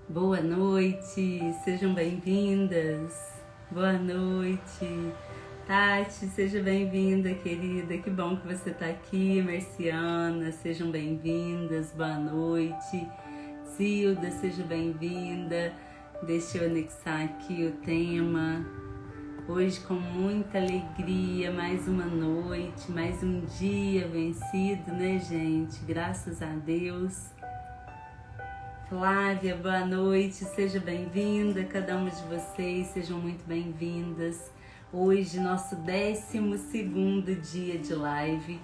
Boa noite, sejam bem-vindas. Boa noite. Tati, seja bem-vinda, querida. Que bom que você está aqui. Marciana, sejam bem-vindas. Boa noite. Zilda, seja bem-vinda. Deixa eu anexar aqui o tema. Hoje, com muita alegria, mais uma noite, mais um dia vencido, né, gente? Graças a Deus. Flávia, boa noite, seja bem-vinda, cada uma de vocês, sejam muito bem-vindas. Hoje, nosso 12º dia de live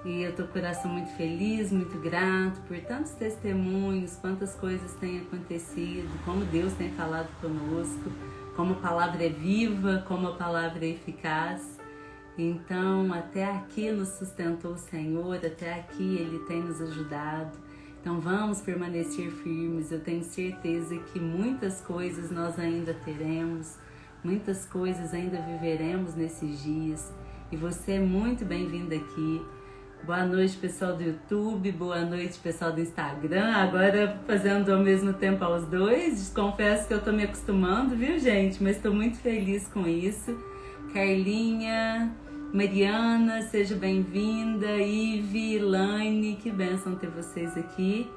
e eu tô com o coração muito feliz, muito grato por tantos testemunhos, quantas coisas têm acontecido, como Deus tem falado conosco, como a palavra é viva, como a palavra é eficaz. Então, até aqui nos sustentou o Senhor, até aqui Ele tem nos ajudado. Então vamos permanecer firmes, eu tenho certeza que muitas coisas nós ainda teremos, muitas coisas ainda viveremos nesses dias. E você é muito bem-vindo aqui. Boa noite, pessoal do YouTube, boa noite, pessoal do Instagram. Agora fazendo ao mesmo tempo aos dois, confesso que eu tô me acostumando, viu, gente? Mas estou muito feliz com isso. Carlinha, Mariana, seja bem-vinda, Ive, Laine, que bênção ter vocês aqui.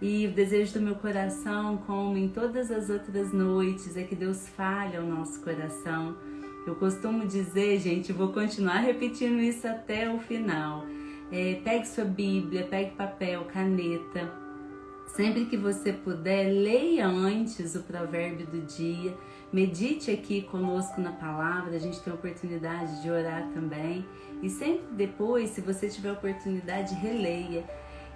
E o desejo do meu coração, como em todas as outras noites, é que Deus fale ao nosso coração. Eu costumo dizer, gente, vou continuar repetindo isso até o final. Pegue sua Bíblia, pegue papel, caneta. Sempre que você puder, leia antes o provérbio do dia. Medite aqui conosco na palavra, a gente tem a oportunidade de orar também. E sempre depois, se você tiver a oportunidade, releia.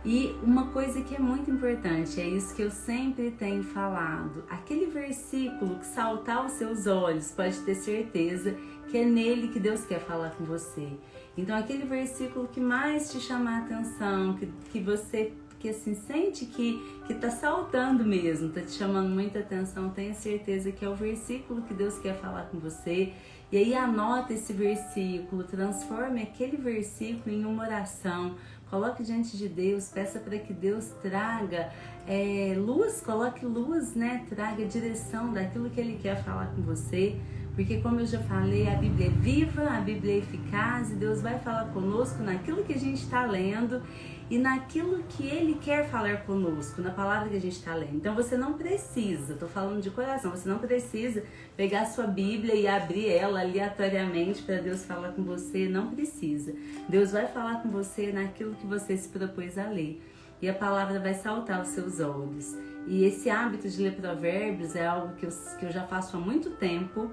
E uma coisa que é muito importante, é isso que eu sempre tenho falado. Aquele versículo que saltar aos seus olhos, pode ter certeza que é nele que Deus quer falar com você. Então aquele versículo que mais te chamar a atenção, que você assim, sente que tá saltando mesmo, tá te chamando muita atenção, tenha certeza que é o versículo que Deus quer falar com você. E aí anota esse versículo, transforme aquele versículo em uma oração, coloque diante de Deus, peça para que Deus traga luz, coloque luz, né? Traga direção daquilo que Ele quer falar com você. Porque como eu já falei, a Bíblia é viva, a Bíblia é eficaz e Deus vai falar conosco naquilo que a gente está lendo e naquilo que Ele quer falar conosco, na palavra que a gente está lendo. Então você não precisa, estou falando de coração, você não precisa pegar a sua Bíblia e abrir ela aleatoriamente para Deus falar com você, não precisa. Deus vai falar com você naquilo que você se propôs a ler e a palavra vai saltar aos seus olhos. E esse hábito de ler provérbios é algo que eu já faço há muito tempo,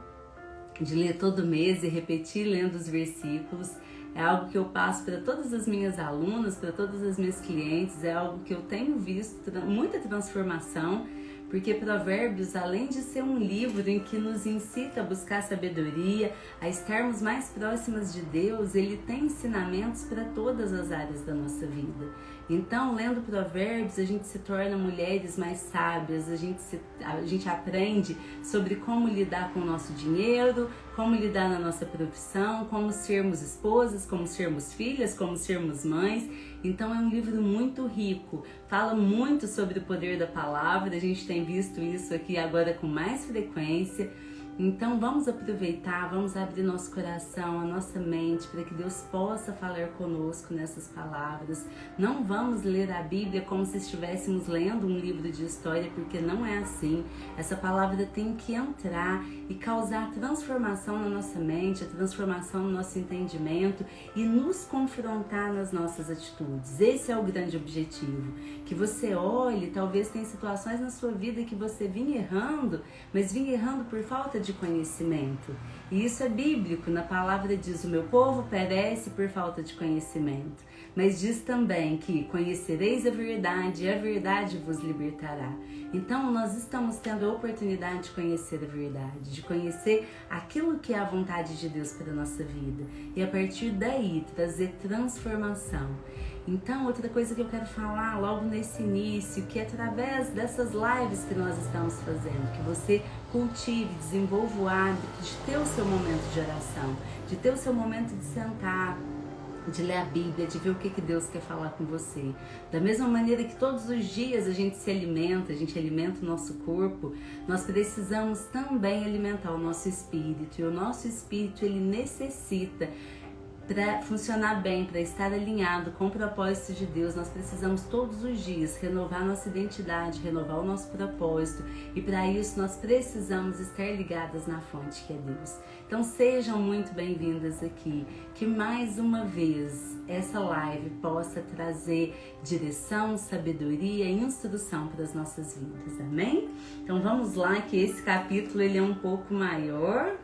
de ler todo mês e repetir lendo os versículos. É algo que eu passo para todas as minhas alunas, para todas as minhas clientes, é algo que eu tenho visto muita transformação, porque Provérbios, além de ser um livro em que nos incita a buscar sabedoria, a estarmos mais próximas de Deus, ele tem ensinamentos para todas as áreas da nossa vida. Então, lendo Provérbios, a gente se torna mulheres mais sábias, a gente aprende sobre como lidar com o nosso dinheiro, como lidar na nossa profissão, como sermos esposas, como sermos filhas, como sermos mães. Então é um livro muito rico, fala muito sobre o poder da palavra, a gente tem visto isso aqui agora com mais frequência. Então vamos aproveitar, vamos abrir nosso coração, a nossa mente, para que Deus possa falar conosco nessas palavras. Não vamos ler a Bíblia como se estivéssemos lendo um livro de história, porque não é assim. Essa palavra tem que entrar e causar transformação na nossa mente, a transformação no nosso entendimento e nos confrontar nas nossas atitudes. Esse é o grande objetivo. Que você olhe, talvez tenha situações na sua vida que você vinha errando, mas vinha errando por falta de conhecimento. E isso é bíblico, na palavra diz: o meu povo perece por falta de conhecimento. Mas diz também que conhecereis a verdade e a verdade vos libertará. Então nós estamos tendo a oportunidade de conhecer a verdade, de conhecer aquilo que é a vontade de Deus para a nossa vida. E a partir daí trazer transformação. Então, outra coisa que eu quero falar logo nesse início, que através dessas lives que nós estamos fazendo, que você cultive, desenvolva o hábito de ter o seu momento de oração, de ter o seu momento de sentar de ler a Bíblia, de ver o que Deus quer falar com você. Da mesma maneira que todos os dias a gente se alimenta, a gente alimenta o nosso corpo, nós precisamos também alimentar o nosso espírito. E o nosso espírito, ele necessita, para funcionar bem, para estar alinhado com o propósito de Deus, nós precisamos todos os dias renovar nossa identidade, renovar o nosso propósito, e para isso nós precisamos estar ligadas na fonte que é Deus. Então sejam muito bem-vindas aqui, que mais uma vez essa live possa trazer direção, sabedoria e instrução para as nossas vidas, amém? Então vamos lá, que esse capítulo ele é um pouco maior.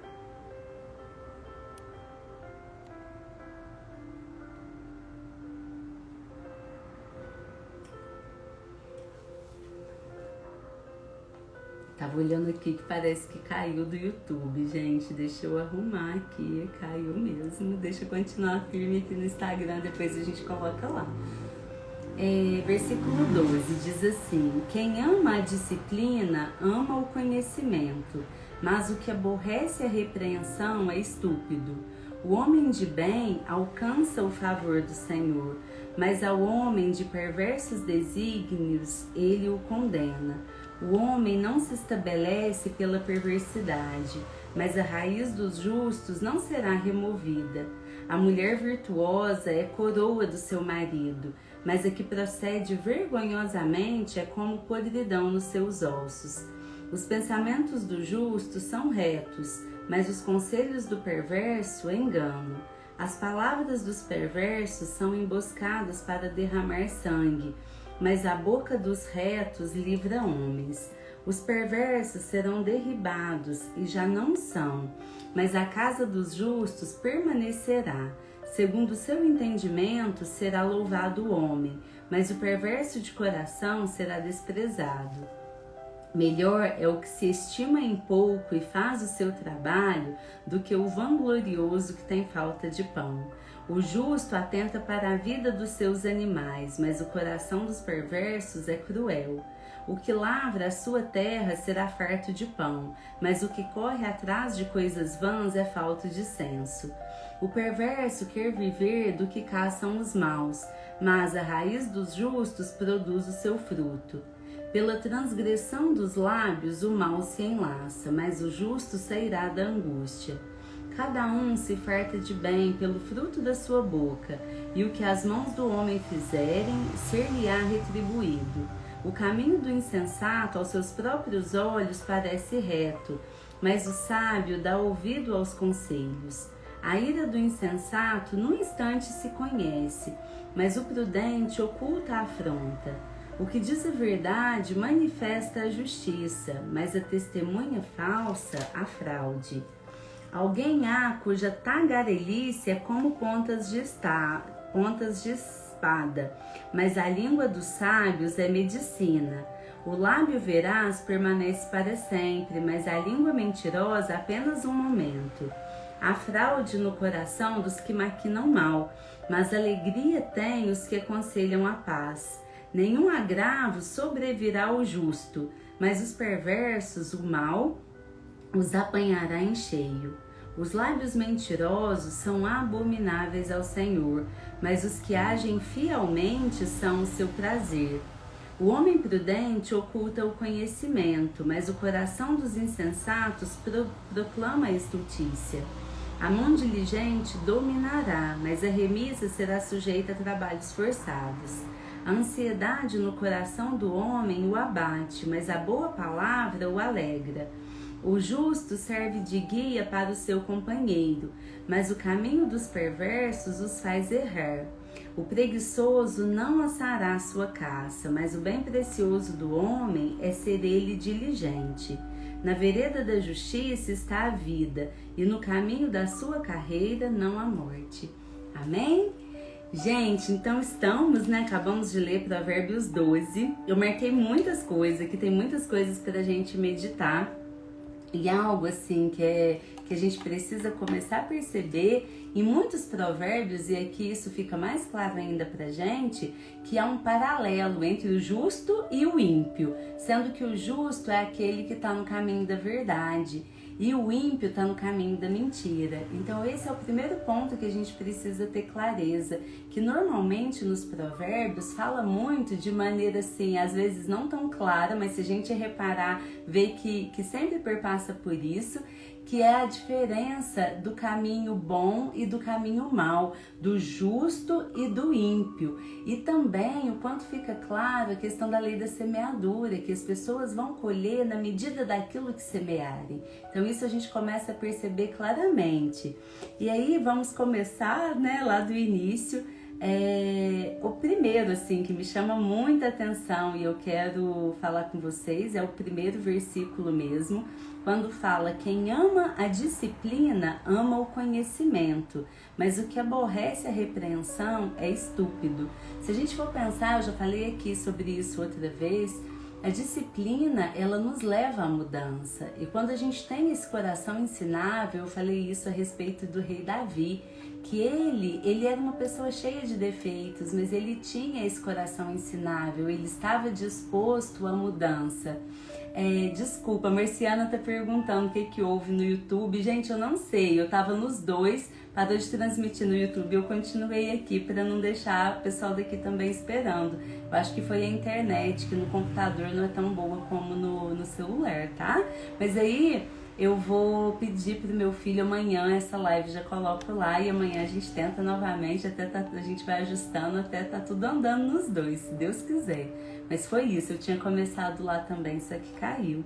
Tava olhando aqui que parece que caiu do YouTube, gente. Deixa eu arrumar aqui, caiu mesmo. Deixa eu continuar firme aqui no Instagram, depois a gente coloca lá. Versículo 12 diz assim: quem ama a disciplina ama o conhecimento, mas o que aborrece a repreensão é estúpido. O homem de bem alcança o favor do Senhor, mas ao homem de perversos desígnios ele o condena. O homem não se estabelece pela perversidade, mas a raiz dos justos não será removida. A mulher virtuosa é coroa do seu marido, mas a que procede vergonhosamente é como podridão nos seus ossos. Os pensamentos do justo são retos, mas os conselhos do perverso engano. As palavras dos perversos são emboscadas para derramar sangue, mas a boca dos retos livra homens. Os perversos serão derribados e já não são, mas a casa dos justos permanecerá. Segundo o seu entendimento será louvado o homem, mas o perverso de coração será desprezado. Melhor é o que se estima em pouco e faz o seu trabalho do que o vanglorioso que tem falta de pão. O justo atenta para a vida dos seus animais, mas o coração dos perversos é cruel. O que lavra a sua terra será farto de pão, mas o que corre atrás de coisas vãs é falto de senso. O perverso quer viver do que caçam os maus, mas a raiz dos justos produz o seu fruto. Pela transgressão dos lábios o mal se enlaça, mas o justo sairá da angústia. Cada um se farta de bem pelo fruto da sua boca, e o que as mãos do homem fizerem, ser-lhe-á retribuído. O caminho do insensato aos seus próprios olhos parece reto, mas o sábio dá ouvido aos conselhos. A ira do insensato num instante se conhece, mas o prudente oculta a afronta. O que diz a verdade manifesta a justiça, mas a testemunha falsa a fraude. Alguém há cuja tagarelice é como pontas de espada, mas a língua dos sábios é medicina. O lábio veraz permanece para sempre, mas a língua mentirosa apenas um momento. Há fraude no coração dos que maquinam mal, mas alegria tem os que aconselham a paz. Nenhum agravo sobrevirá ao justo, mas os perversos, o mal, os apanhará em cheio. Os lábios mentirosos são abomináveis ao Senhor, mas os que agem fielmente são o seu prazer. O homem prudente oculta o conhecimento, mas o coração dos insensatos proclama a estultícia. A mão diligente dominará, mas a remissa será sujeita a trabalhos forçados. A ansiedade no coração do homem o abate, mas a boa palavra o alegra. O justo serve de guia para o seu companheiro, mas o caminho dos perversos os faz errar. O preguiçoso não assará sua caça, mas o bem precioso do homem é ser ele diligente. Na vereda da justiça está a vida, e no caminho da sua carreira não há morte. Amém? Gente, então acabamos de ler Provérbios 12. Eu marquei muitas coisas, que tem muitas coisas para a gente meditar. E algo assim que a gente precisa começar a perceber em muitos provérbios, e aqui isso fica mais claro ainda pra gente, que há um paralelo entre o justo e o ímpio, sendo que o justo é aquele que está no caminho da verdade. e o ímpio está no caminho da mentira. Então esse é o primeiro ponto que a gente precisa ter clareza, que normalmente nos provérbios fala muito de maneira assim, às vezes não tão clara, mas se a gente reparar, vê que sempre perpassa por isso, que é a diferença do caminho bom e do caminho mau, do justo e do ímpio. E também o quanto fica claro a questão da lei da semeadura, que as pessoas vão colher na medida daquilo que semearem. Então isso a gente começa a perceber claramente. E aí vamos começar, né, lá do início. O primeiro assim que me chama muita atenção e eu quero falar com vocês é o primeiro versículo mesmo, quando fala: quem ama a disciplina ama o conhecimento, mas o que aborrece a repreensão é estúpido. Se a gente for pensar, eu já falei aqui sobre isso outra vez, a disciplina, ela nos leva à mudança. E quando a gente tem esse coração ensinável, eu falei isso a respeito do rei Davi, que ele era uma pessoa cheia de defeitos, mas ele tinha esse coração ensinável, ele estava disposto à mudança. Desculpa, a Marciana tá perguntando o que houve no YouTube. Gente, eu não sei, eu tava nos dois, parou de transmitir no YouTube, eu continuei aqui para não deixar o pessoal daqui também esperando. Eu acho que foi a internet, que no computador não é tão boa como no celular, tá? Mas aí eu vou pedir pro meu filho amanhã, essa live já coloco lá e amanhã a gente tenta novamente, a gente vai ajustando até tá tudo andando nos dois, se Deus quiser. Mas foi isso, eu tinha começado lá também, só que caiu.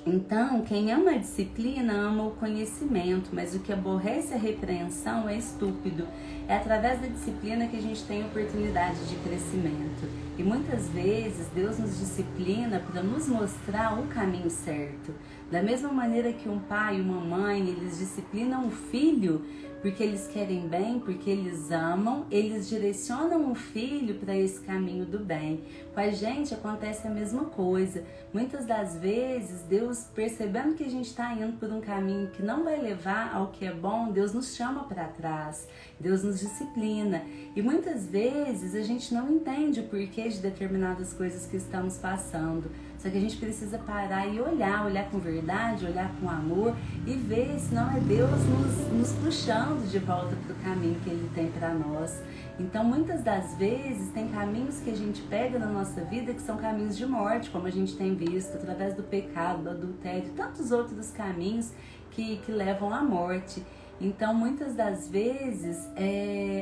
Então, quem ama a disciplina ama o conhecimento, mas o que aborrece a repreensão é estúpido. É através da disciplina que a gente tem oportunidade de crescimento. E muitas vezes Deus nos disciplina para nos mostrar o caminho certo. Da mesma maneira que um pai e uma mãe, eles disciplinam o filho porque eles querem bem, porque eles amam, eles direcionam o filho para esse caminho do bem. Com a gente acontece a mesma coisa. Muitas das vezes, Deus, percebendo que a gente está indo por um caminho que não vai levar ao que é bom, Deus nos chama para trás, Deus nos disciplina. E muitas vezes a gente não entende o porquê de determinadas coisas que estamos passando. Só que a gente precisa parar e olhar com verdade, olhar com amor e ver se não é Deus nos puxando de volta para o caminho que Ele tem para nós. Então, muitas das vezes, tem caminhos que a gente pega na nossa vida que são caminhos de morte, como a gente tem visto, através do pecado, do adultério, tantos outros caminhos que levam à morte. Então, muitas das vezes,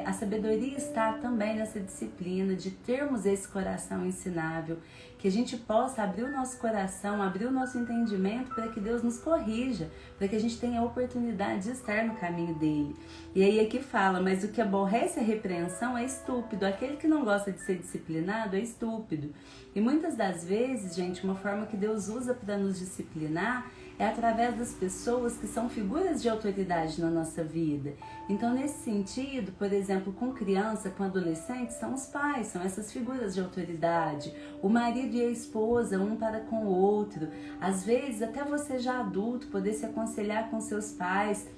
a sabedoria está também nessa disciplina de termos esse coração ensinável, que a gente possa abrir o nosso coração, abrir o nosso entendimento para que Deus nos corrija, para que a gente tenha a oportunidade de estar no caminho dele. E aí aqui fala, mas o que aborrece a repreensão é estúpido, aquele que não gosta de ser disciplinado é estúpido. E muitas das vezes, gente, uma forma que Deus usa para nos disciplinar é através das pessoas que são figuras de autoridade na nossa vida. Então, nesse sentido, por exemplo, com criança, com adolescente, são os pais, são essas figuras de autoridade. O marido e a esposa, um para com o outro. Às vezes, até você já adulto, poder se aconselhar com seus pais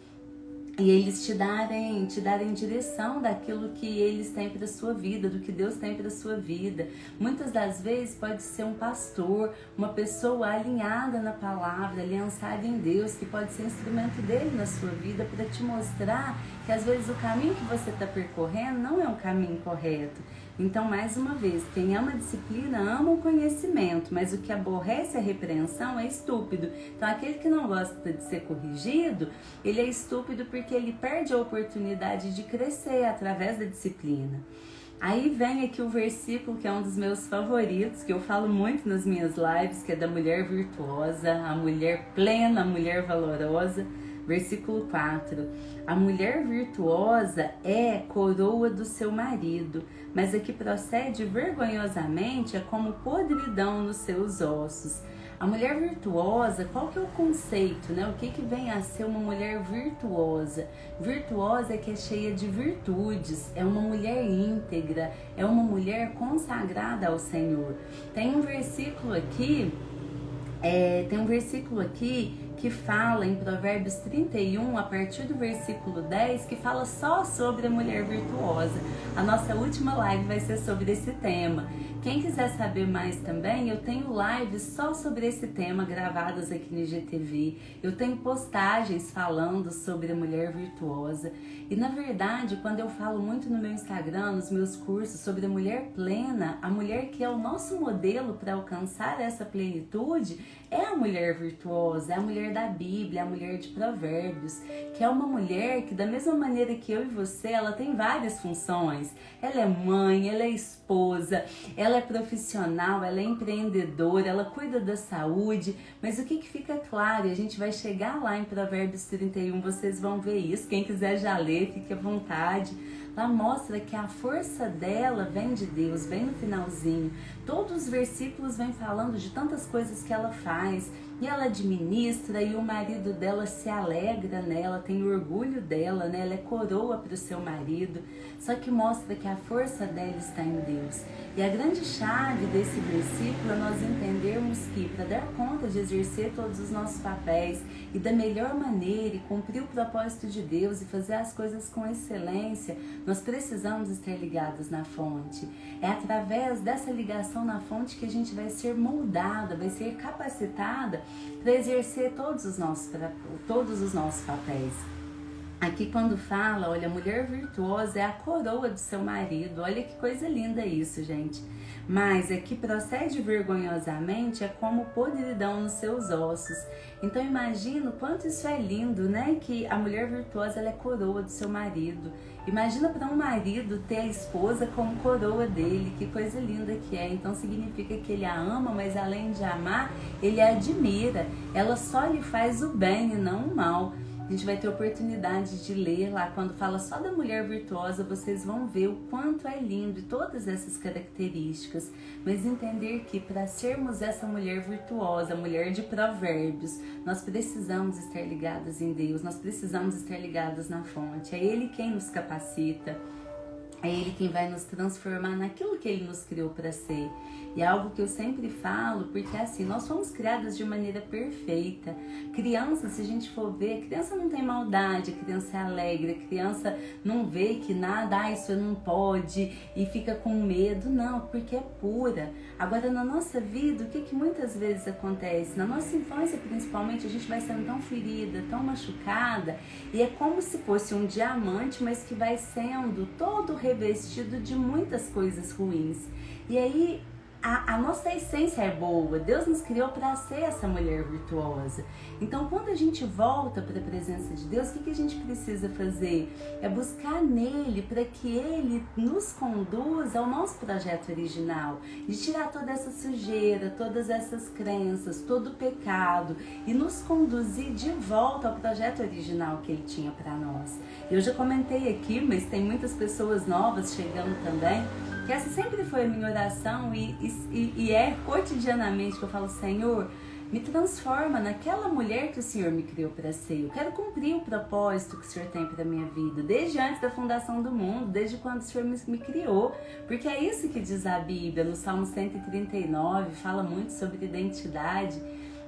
e eles te darem direção daquilo que eles têm para a sua vida, do que Deus tem para a sua vida. Muitas das vezes pode ser um pastor, uma pessoa alinhada na palavra, aliançada em Deus, que pode ser instrumento dele na sua vida para te mostrar que às vezes o caminho que você está percorrendo não é um caminho correto. Então, mais uma vez, quem ama a disciplina ama o conhecimento, mas o que aborrece a repreensão é estúpido. Então, aquele que não gosta de ser corrigido, ele é estúpido porque ele perde a oportunidade de crescer através da disciplina. Aí vem aqui o versículo que é um dos meus favoritos, que eu falo muito nas minhas lives, que é da mulher virtuosa, a mulher plena, a mulher valorosa. Versículo 4. A mulher virtuosa é coroa do seu marido, mas a que procede vergonhosamente é como podridão nos seus ossos. A mulher virtuosa, qual que é o conceito, né? O que vem a ser uma mulher virtuosa? Virtuosa é que é cheia de virtudes, é uma mulher íntegra, é uma mulher consagrada ao Senhor. Tem um versículo aqui que fala em Provérbios 31, a partir do versículo 10, que fala só sobre a mulher virtuosa. A nossa última live vai ser sobre esse tema. Quem quiser saber mais também, eu tenho lives só sobre esse tema gravadas aqui no IGTV. Eu tenho postagens falando sobre a mulher virtuosa. E na verdade, quando eu falo muito no meu Instagram, nos meus cursos sobre a mulher plena, a mulher que é o nosso modelo para alcançar essa plenitude, é a mulher virtuosa, é a mulher da Bíblia, é a mulher de Provérbios, que é uma mulher que, da mesma maneira que eu e você, ela tem várias funções. Ela é mãe, ela é esposa, ela é profissional, ela é empreendedora, ela cuida da saúde, mas o que fica claro, e a gente vai chegar lá em Provérbios 31, vocês vão ver isso, quem quiser já ler, fique à vontade. Lá mostra que a força dela vem de Deus, vem no finalzinho. Todos os versículos vêm falando de tantas coisas que ela faz. E ela administra e o marido dela se alegra nela, tem orgulho dela, né? Ela é coroa para o seu marido. Só que mostra que a força dela está em Deus. E a grande chave desse versículo é nós entendermos que para dar conta de exercer todos os nossos papéis e da melhor maneira e cumprir o propósito de Deus e fazer as coisas com excelência, nós precisamos estar ligados na fonte. É através dessa ligação na fonte que a gente vai ser moldada, vai ser capacitada para exercer todos os nossos papéis. Aqui quando fala, olha, a mulher virtuosa é a coroa do seu marido. Olha que coisa linda isso, gente. Mas é que procede vergonhosamente é como podridão nos seus ossos. Então imagina o quanto isso é lindo, né? Que a mulher virtuosa ela é coroa do seu marido. Imagina para um marido ter a esposa como coroa dele, que coisa linda que é. Então significa que ele a ama, mas além de amar, ele a admira. Ela só lhe faz o bem e não o mal. A gente vai ter oportunidade de ler lá, quando fala só da mulher virtuosa, vocês vão ver o quanto é lindo e todas essas características. Mas entender que para sermos essa mulher virtuosa, mulher de Provérbios, nós precisamos estar ligadas em Deus, nós precisamos estar ligadas na fonte. É Ele quem nos capacita. É Ele quem vai nos transformar naquilo que Ele nos criou para ser. E é algo que eu sempre falo, porque assim, nós fomos criadas de maneira perfeita. Criança, se a gente for ver, criança não tem maldade, criança é alegre, criança não vê que nada, isso não pode, e fica com medo. Não, porque é pura. Agora, na nossa vida, o que muitas vezes acontece? Na nossa infância, principalmente, a gente vai sendo tão ferida, tão machucada, e é como se fosse um diamante, mas que vai sendo todo revestido de muitas coisas ruins. E aí, a nossa essência é boa, Deus nos criou para ser essa mulher virtuosa. Então, quando a gente volta para a presença de Deus, o que a gente precisa fazer? É buscar nele para que ele nos conduza ao nosso projeto original, de tirar toda essa sujeira, todas essas crenças, todo o pecado e nos conduzir de volta ao projeto original que ele tinha para nós. Eu já comentei aqui, mas tem muitas pessoas novas chegando também, que essa sempre foi a minha oração e é cotidianamente que eu falo: Senhor, me transforma naquela mulher que o Senhor me criou para ser. Eu quero cumprir o propósito que o Senhor tem para minha vida, desde antes da fundação do mundo, desde quando o Senhor me criou, porque é isso que diz a Bíblia. No Salmo 139 fala muito sobre identidade.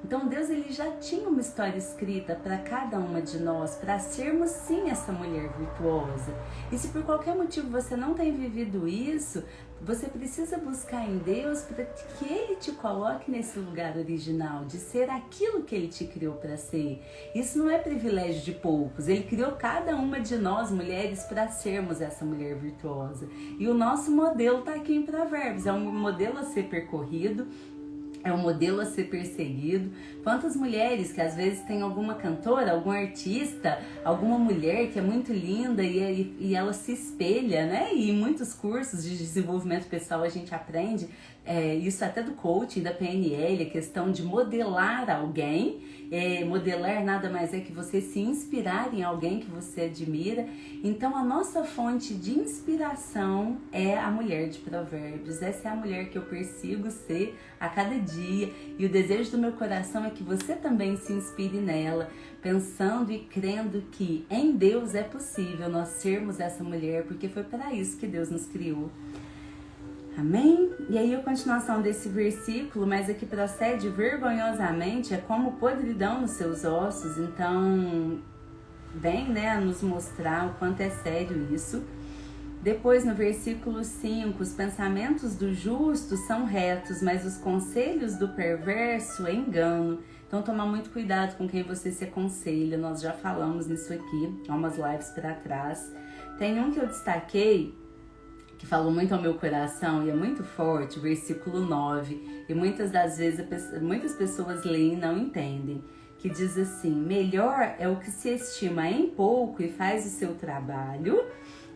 Então Deus ele já tinha uma história escrita para cada uma de nós, para sermos sim essa mulher virtuosa. E se por qualquer motivo você não tem vivido isso, você precisa buscar em Deus para que Ele te coloque nesse lugar original, de ser aquilo que Ele te criou para ser. Isso não é privilégio de poucos, Ele criou cada uma de nós, mulheres, para sermos essa mulher virtuosa. E o nosso modelo está aqui em Provérbios, é um modelo a ser percorrido, é um modelo a ser perseguido. Quantas mulheres que às vezes tem alguma cantora, algum artista, alguma mulher que é muito linda e ela se espelha, né? E em muitos cursos de desenvolvimento pessoal a gente aprende isso até do coaching, da PNL, a questão de modelar alguém. Modelar nada mais é que você se inspirar em alguém que você admira. Então a nossa fonte de inspiração é a mulher de Provérbios. Essa é a mulher que eu persigo ser a cada dia, e o desejo do meu coração é que você também se inspire nela, pensando e crendo que em Deus é possível nós sermos essa mulher, porque foi para isso que Deus nos criou. Amém? E aí a continuação desse versículo, mas aqui procede vergonhosamente, é como podridão nos seus ossos. Então vem, né, a nos mostrar o quanto é sério isso. Depois no versículo 5, os pensamentos do justo são retos, mas os conselhos do perverso é engano. Então tomar muito cuidado com quem você se aconselha, nós já falamos nisso aqui, há umas lives para trás. Tem um que eu destaquei, que falou muito ao meu coração e é muito forte, versículo 9, e muitas das vezes muitas pessoas leem e não entendem, que diz assim: melhor é o que se estima em pouco e faz o seu trabalho,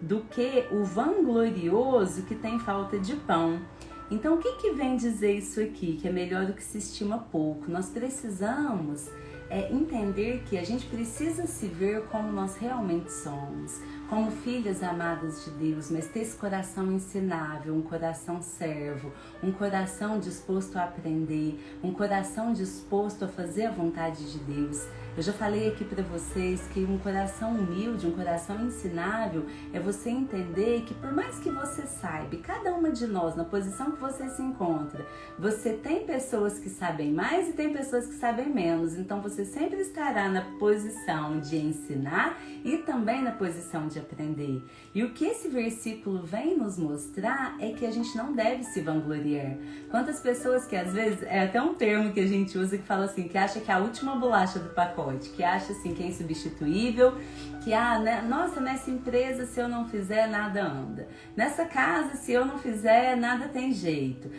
do que o vanglorioso que tem falta de pão. Então o que vem dizer isso aqui, que é melhor do que se estima pouco? Nós precisamos entender que a gente precisa se ver como nós realmente somos, como filhas amadas de Deus, mas ter esse coração ensinável, um coração servo, um coração disposto a aprender, um coração disposto a fazer a vontade de Deus. Eu já falei aqui para vocês que um coração humilde, um coração ensinável, é você entender que por mais que você saiba, cada uma de nós, na posição que você se encontra, você tem pessoas que sabem mais e tem pessoas que sabem menos. Então você sempre estará na posição de ensinar e também na posição de aprender. E o que esse versículo vem nos mostrar é que a gente não deve se vangloriar. Quantas pessoas que às vezes, é até um termo que a gente usa que fala assim, que acha que é a última bolacha do pacote, que acha assim que é insubstituível, que nossa, nessa empresa se eu não fizer nada anda, nessa casa se eu não fizer nada tem jeito,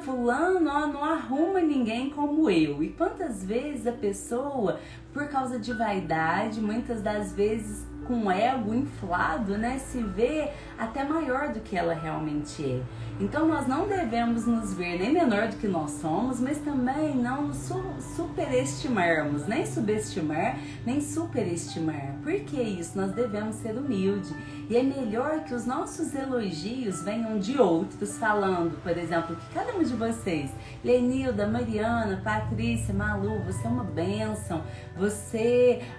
fulano não arruma ninguém como eu. E quantas vezes a pessoa, por causa de vaidade, muitas das vezes com ego inflado, né, se vê até maior do que ela realmente é. Então nós não devemos nos ver nem menor do que nós somos, mas também não nos superestimarmos, nem subestimar, nem superestimar. Por que isso? Nós devemos ser humildes. E é melhor que os nossos elogios venham de outros, falando, por exemplo, que cada um de vocês, Lenilda, Mariana, Patrícia, Malu, você é uma bênção,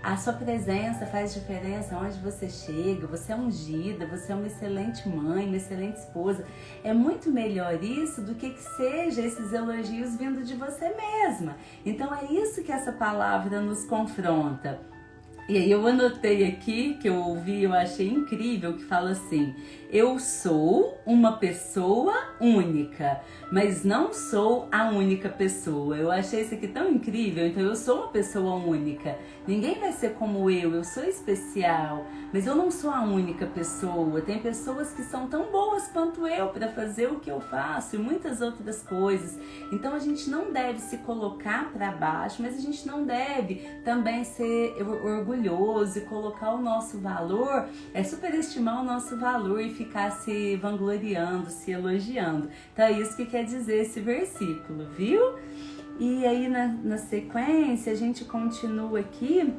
a sua presença faz diferença onde você chega, você é ungida, você é uma excelente mãe, uma excelente esposa. É muito melhor isso do que seja esses elogios vindo de você mesma. Então é isso que essa palavra nos confronta. E aí eu anotei aqui, que eu ouvi, eu achei incrível, que fala assim: eu sou uma pessoa única, mas não sou a única pessoa. Eu achei isso aqui tão incrível. Então eu sou uma pessoa única, ninguém vai ser como eu sou especial, mas eu não sou a única pessoa. Tem pessoas que são tão boas quanto eu para fazer o que eu faço e muitas outras coisas. Então a gente não deve se colocar para baixo, mas a gente não deve também ser orgulhoso e colocar o nosso valor, superestimar o nosso valor e ficar se vangloriando, se elogiando. Então é isso que quer dizer esse versículo, viu? E aí na sequência a gente continua aqui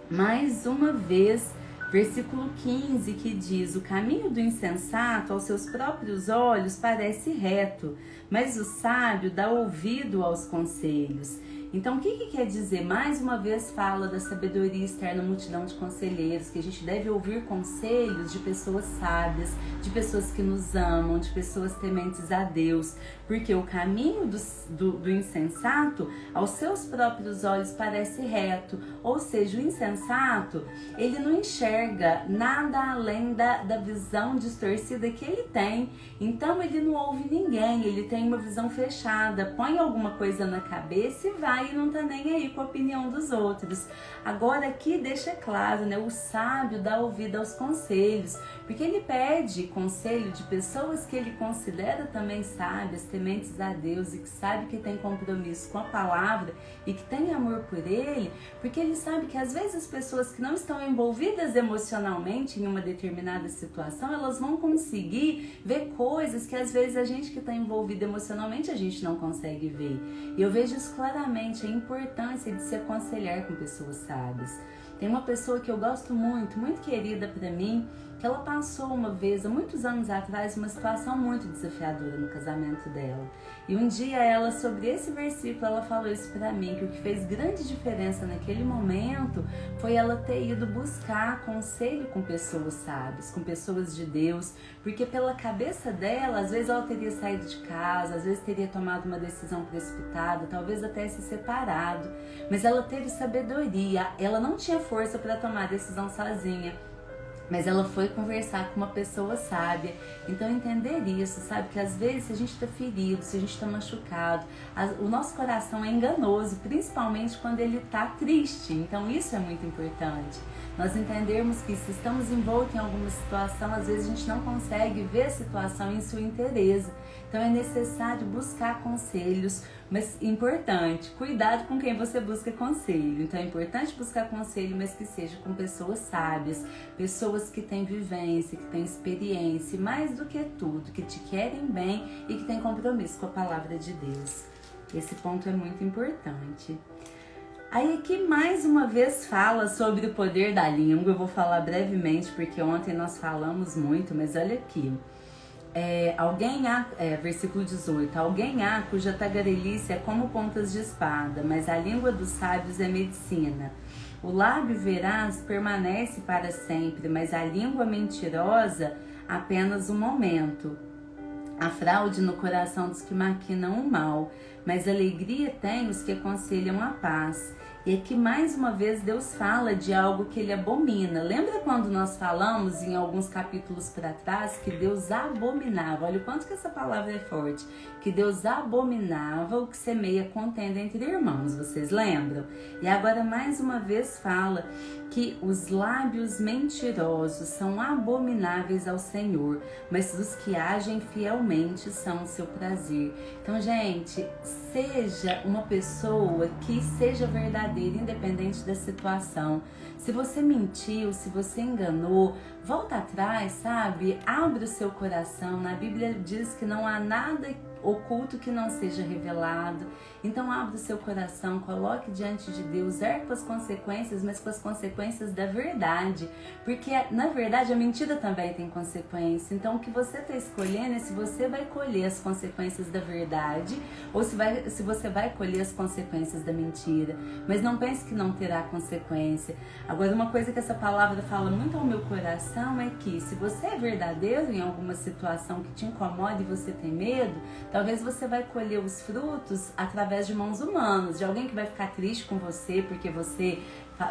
mais uma vez, versículo 15, que diz: o caminho do insensato aos seus próprios olhos parece reto, mas o sábio dá ouvido aos conselhos. Então, o que quer dizer? Mais uma vez fala da sabedoria externa, multidão de conselheiros, que a gente deve ouvir conselhos de pessoas sábias, de pessoas que nos amam, de pessoas tementes a Deus, porque o caminho do insensato aos seus próprios olhos parece reto, ou seja, o insensato, ele não enxerga nada além da visão distorcida que ele tem. Então ele não ouve ninguém, ele tem uma visão fechada, põe alguma coisa na cabeça e vai, e não tá nem aí com a opinião dos outros. Agora aqui deixa claro, né, o sábio dá ouvido aos conselhos, porque ele pede conselho de pessoas que ele considera também sábias, tementes a Deus, e que sabe que tem compromisso com a palavra e que tem amor por ele, porque ele sabe que às vezes as pessoas que não estão envolvidas emocionalmente em uma determinada situação, elas vão conseguir ver coisas que às vezes a gente que está envolvido emocionalmente, a gente não consegue ver. E eu vejo isso claramente, a importância de se aconselhar com pessoas sábias. Tem uma pessoa que eu gosto muito, muito querida para mim, que ela passou uma vez, há muitos anos atrás, uma situação muito desafiadora no casamento dela. E um dia ela, sobre esse versículo, ela falou isso pra mim, que o que fez grande diferença naquele momento foi ela ter ido buscar conselho com pessoas sábias, com pessoas de Deus, porque pela cabeça dela, às vezes ela teria saído de casa, às vezes teria tomado uma decisão precipitada, talvez até se separado, mas ela teve sabedoria, ela não tinha força para tomar a decisão sozinha. Mas ela foi conversar com uma pessoa sábia. Então entender isso, sabe? Que às vezes se a gente está ferido, se a gente está machucado, o nosso coração é enganoso, principalmente quando ele está triste. Então isso é muito importante. Nós entendermos que se estamos envoltos em alguma situação, às vezes a gente não consegue ver a situação em sua inteireza. Então é necessário buscar conselhos, mas importante, cuidado com quem você busca conselho. Então é importante buscar conselho, mas que seja com pessoas sábias, pessoas que têm vivência, que têm experiência, e mais do que tudo, que te querem bem e que têm compromisso com a palavra de Deus. Esse ponto é muito importante. Aí aqui mais uma vez fala sobre o poder da língua. Eu vou falar brevemente porque ontem nós falamos muito, mas olha aqui. Versículo 18, alguém há cuja tagarelice é como pontas de espada, mas a língua dos sábios é medicina. O lábio veraz permanece para sempre, mas a língua mentirosa apenas um momento. A fraude no coração dos que maquinam o mal, mas alegria tem os que aconselham a paz. E aqui mais uma vez Deus fala de algo que ele abomina. Lembra quando nós falamos em alguns capítulos para trás que Deus abominava? Olha o quanto que essa palavra é forte. Que Deus abominava o que semeia contenda entre irmãos. Vocês lembram? E agora mais uma vez fala que os lábios mentirosos são abomináveis ao Senhor, mas os que agem fielmente são o seu prazer. Então, gente, seja uma pessoa que seja verdadeira, independente da situação. Se você mentiu, se você enganou, volta atrás, sabe? Abre o seu coração. Na Bíblia diz que não há nada oculto que não seja revelado. Então abra o seu coração, coloque diante de Deus, ergue com as consequências, mas com as consequências da verdade, porque na verdade a mentira também tem consequência. Então o que você está escolhendo é se você vai colher as consequências da verdade ou se você vai colher as consequências da mentira. Mas não pense que não terá consequência. Agora, uma coisa que essa palavra fala muito ao meu coração é que se você é verdadeiro em alguma situação que te incomoda e você tem medo, talvez você vai colher os frutos através de mãos humanas, de alguém que vai ficar triste com você porque você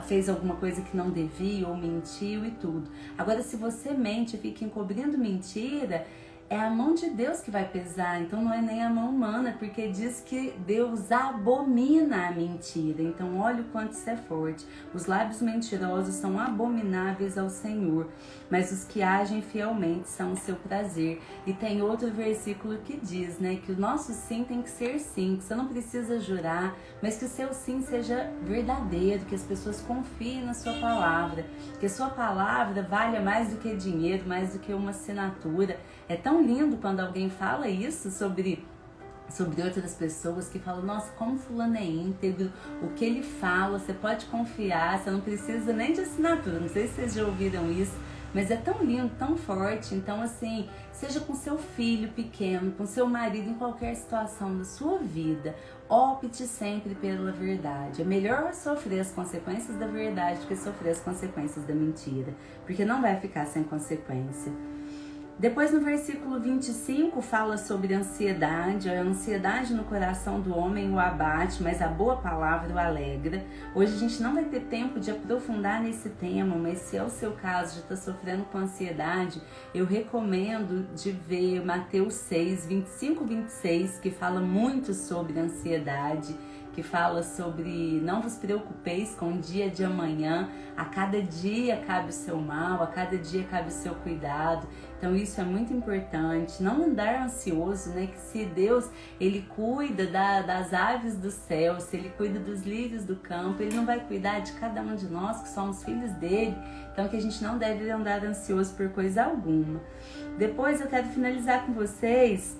fez alguma coisa que não devia ou mentiu e tudo. Agora, se você mente e fica encobrindo mentira, é a mão de Deus que vai pesar, então não é nem a mão humana, porque diz que Deus abomina a mentira. Então olha o quanto isso é forte. Os lábios mentirosos são abomináveis ao Senhor, mas os que agem fielmente são o seu prazer. E tem outro versículo que diz, né, que o nosso sim tem que ser sim, que você não precisa jurar, mas que o seu sim seja verdadeiro, que as pessoas confiem na sua palavra, que a sua palavra valha mais do que dinheiro, mais do que uma assinatura. É tão lindo quando alguém fala isso sobre outras pessoas, que falam, nossa, como fulano é íntegro, o que ele fala, você pode confiar, você não precisa nem de assinatura. Não sei se vocês já ouviram isso, mas é tão lindo, tão forte. Então, assim, seja com seu filho pequeno, com seu marido, em qualquer situação da sua vida, opte sempre pela verdade. É melhor sofrer as consequências da verdade do que sofrer as consequências da mentira, porque não vai ficar sem consequência. Depois no versículo 25 fala sobre ansiedade. A ansiedade no coração do homem o abate, mas a boa palavra o alegra. Hoje a gente não vai ter tempo de aprofundar nesse tema, mas se é o seu caso de estar sofrendo com ansiedade, eu recomendo de ver Mateus 6, 25 e 26, que fala muito sobre ansiedade, que fala sobre não vos preocupeis com o dia de amanhã, a cada dia cabe o seu mal, a cada dia cabe o seu cuidado. Então isso é muito importante, não andar ansioso, né? Que se Deus, ele cuida das aves do céu, se ele cuida dos lírios do campo, ele não vai cuidar de cada um de nós que somos filhos dele. Então que a gente não deve andar ansioso por coisa alguma. Depois eu quero finalizar com vocês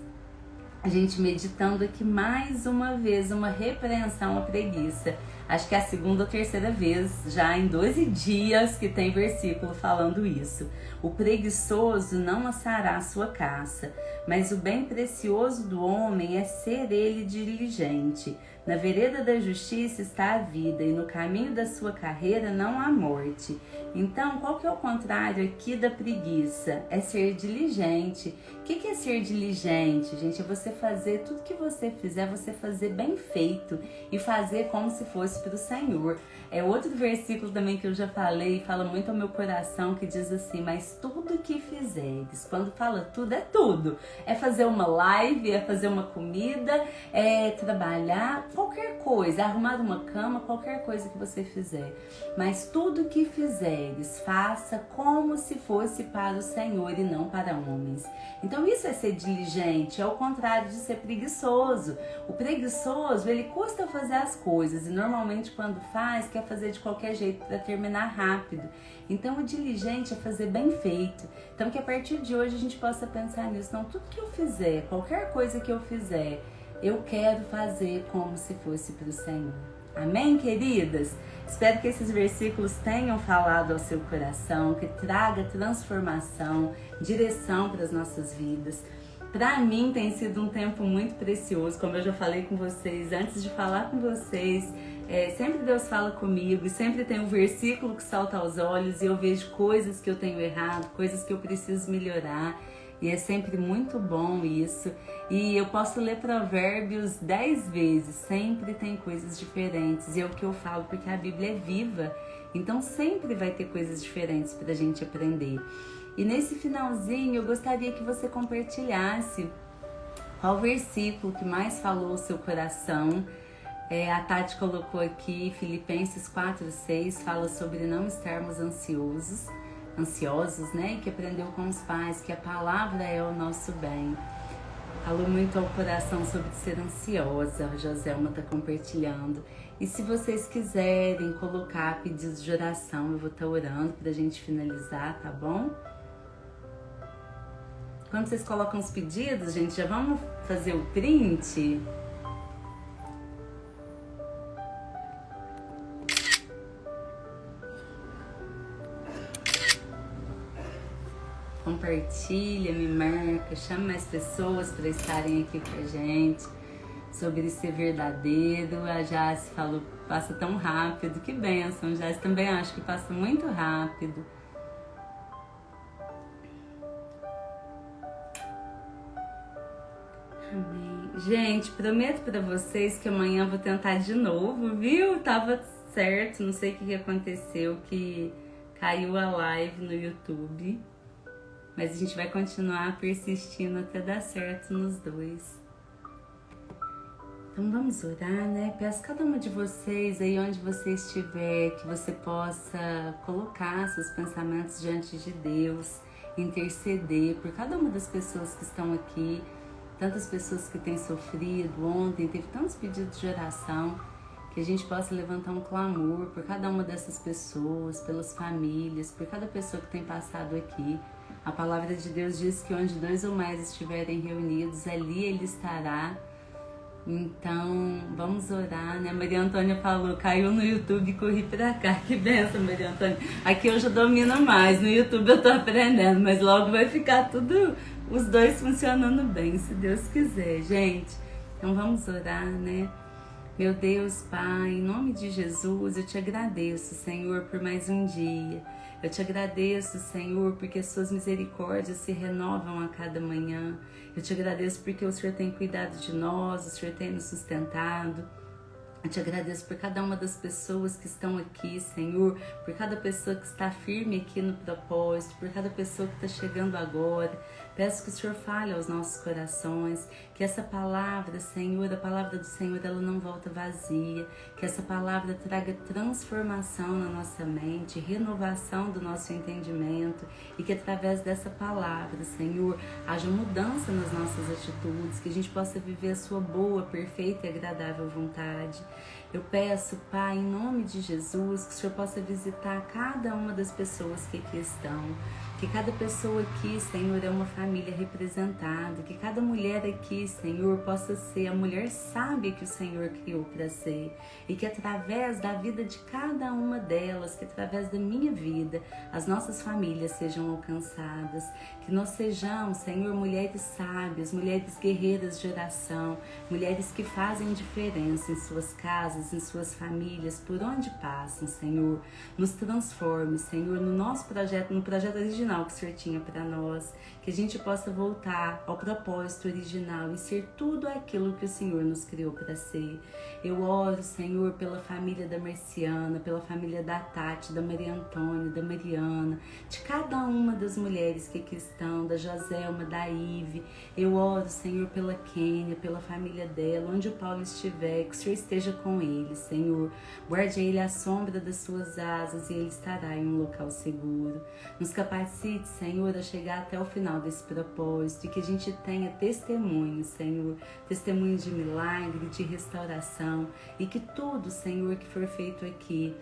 a gente meditando aqui mais uma vez, uma repreensão à preguiça. Acho que é a segunda ou terceira vez, já em 12 dias, que tem versículo falando isso. O preguiçoso não assará a sua caça, mas o bem precioso do homem é ser ele diligente. Na vereda da justiça está a vida, e no caminho da sua carreira não há morte. Então, qual que é o contrário aqui da preguiça? É ser diligente. O que é ser diligente, gente? É você fazer tudo que você fizer, você fazer bem feito e fazer como se fosse para o Senhor. É outro versículo também que eu já falei, fala muito ao meu coração, que diz assim: mas tudo que fizeres, quando fala tudo, é tudo. É fazer uma live, é fazer uma comida, é trabalhar, qualquer coisa, arrumar uma cama, qualquer coisa que você fizer. Mas tudo que fizeres, faça como se fosse para o Senhor e não para homens. Então isso é ser diligente, é o contrário de ser preguiçoso. O preguiçoso, ele custa fazer as coisas e normalmente quando faz, quer fazer de qualquer jeito para terminar rápido. Então o diligente é fazer bem feito. Então que a partir de hoje a gente possa pensar nisso. Não, tudo que eu fizer, qualquer coisa que eu fizer, eu quero fazer como se fosse para o Senhor. Amém, queridas? Espero que esses versículos tenham falado ao seu coração, que traga transformação, direção para as nossas vidas. Para mim tem sido um tempo muito precioso, como eu já falei com vocês, antes de falar com vocês, sempre Deus fala comigo e sempre tem um versículo que salta aos olhos e eu vejo coisas que eu tenho errado, coisas que eu preciso melhorar. E é sempre muito bom isso. E eu posso ler Provérbios 10 vezes, sempre tem coisas diferentes. E é o que eu falo, porque a Bíblia é viva, então sempre vai ter coisas diferentes para a gente aprender. E nesse finalzinho eu gostaria que você compartilhasse qual versículo que mais falou ao seu coração. A Tati colocou aqui, Filipenses 4:6, fala sobre não estarmos ansiosos, né? E que aprendeu com os pais, que a palavra é o nosso bem. Falou muito ao coração sobre ser ansiosa, a Joselma está compartilhando. E se vocês quiserem colocar pedidos de oração, eu vou estar orando para a gente finalizar, tá bom? Quando vocês colocam os pedidos, gente, já vamos fazer o print? Compartilha, me marca, chama mais pessoas para estarem aqui com a gente sobre ser verdadeiro. A Jace falou, passa tão rápido, que bênção, Jace, também acho que passa muito rápido. Amém. Gente, prometo para vocês que amanhã eu vou tentar de novo, viu? Tava certo, não sei o que aconteceu, que caiu a live no YouTube. Mas a gente vai continuar persistindo até dar certo nos dois. Então vamos orar, né? Peço a cada uma de vocês, aí onde você estiver, que você possa colocar seus pensamentos diante de Deus, interceder por cada uma das pessoas que estão aqui, tantas pessoas que têm sofrido. Ontem teve tantos pedidos de oração, que a gente possa levantar um clamor por cada uma dessas pessoas, pelas famílias, por cada pessoa que tem passado aqui. A palavra de Deus diz que onde 2 ou mais estiverem reunidos, ali Ele estará. Então, vamos orar, né? Maria Antônia falou, caiu no YouTube e corri pra cá. Que benção, Maria Antônia. Aqui eu já domino mais, no YouTube eu tô aprendendo, mas logo vai ficar tudo, os dois funcionando bem, se Deus quiser, gente. Então vamos orar, né? Meu Deus, Pai, em nome de Jesus, eu te agradeço, Senhor, por mais um dia. Eu te agradeço, Senhor, porque as suas misericórdias se renovam a cada manhã. Eu te agradeço porque o Senhor tem cuidado de nós, o Senhor tem nos sustentado. Eu te agradeço por cada uma das pessoas que estão aqui, Senhor, por cada pessoa que está firme aqui no propósito, por cada pessoa que está chegando agora. Peço que o Senhor fale aos nossos corações, que essa palavra, Senhor, a palavra do Senhor, ela não volta vazia, que essa palavra traga transformação na nossa mente, renovação do nosso entendimento e que através dessa palavra, Senhor, haja mudança nas nossas atitudes, que a gente possa viver a sua boa, perfeita e agradável vontade. Eu peço, Pai, em nome de Jesus, que o Senhor possa visitar cada uma das pessoas que aqui estão. Que cada pessoa aqui, Senhor, é uma família representada. Que cada mulher aqui, Senhor, possa ser a mulher sábia que o Senhor criou para ser. E que através da vida de cada uma delas, que através da minha vida, as nossas famílias sejam alcançadas. Que nós sejamos, Senhor, mulheres sábias, mulheres guerreiras de oração, mulheres que fazem diferença em suas casas, em suas famílias, por onde passam, Senhor. Nos transforme, Senhor, no nosso projeto, no projeto original que o Senhor tinha para nós, que a gente possa voltar ao propósito original e ser tudo aquilo que o Senhor nos criou para ser. Eu oro, Senhor, pela família da Marciana, pela família da Tati, da Maria Antônia, da Mariana, de cada uma das mulheres que aqui estão, da Joselma, da Ive. Eu oro, Senhor, pela Kênia, pela família dela, onde o Paulo estiver, que o Senhor esteja com ele, Senhor. Guarde ele à sombra das suas asas e ele estará em um local seguro. Nos capacite, Senhor, a chegar até o final desse propósito e que a gente tenha testemunhos, Senhor, testemunhos de milagre, de restauração e que tudo, Senhor, que for feito aqui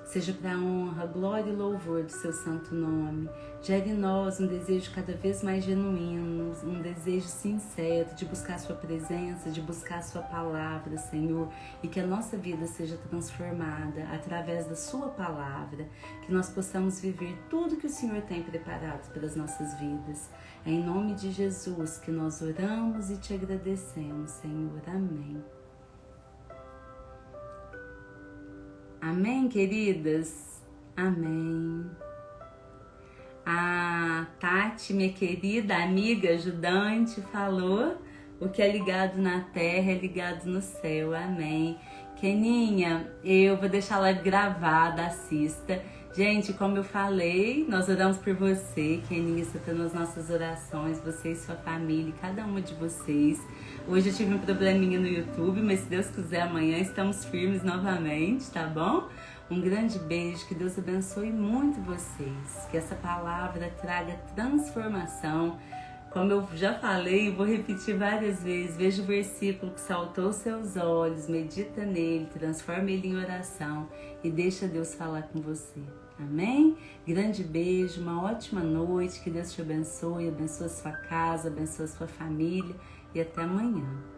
seja para a honra, glória e louvor do seu santo nome. Gere em nós um desejo cada vez mais genuíno, um desejo sincero de buscar sua presença, de buscar sua palavra, Senhor, e que a nossa vida seja transformada através da sua palavra, que nós possamos viver tudo que o Senhor tem preparado para as nossas vidas. É em nome de Jesus que nós oramos e te agradecemos, Senhor. Amém. Amém, queridas? Amém. A Tati, minha querida amiga, ajudante, falou: o que é ligado na terra é ligado no céu. Amém. Keninha, eu vou deixar a live gravada, assista. Gente, como eu falei, nós oramos por você. Keninha, você está nas nossas orações, você e sua família, cada uma de vocês. Hoje eu tive um probleminha no YouTube, mas se Deus quiser, amanhã estamos firmes novamente, tá bom? Um grande beijo, que Deus abençoe muito vocês, que essa palavra traga transformação. Como eu já falei, vou repetir várias vezes, veja o versículo que saltou aos seus olhos, medita nele, transforma ele em oração e deixa Deus falar com você. Amém? Grande beijo, uma ótima noite, que Deus te abençoe, abençoe a sua casa, abençoe a sua família e até amanhã.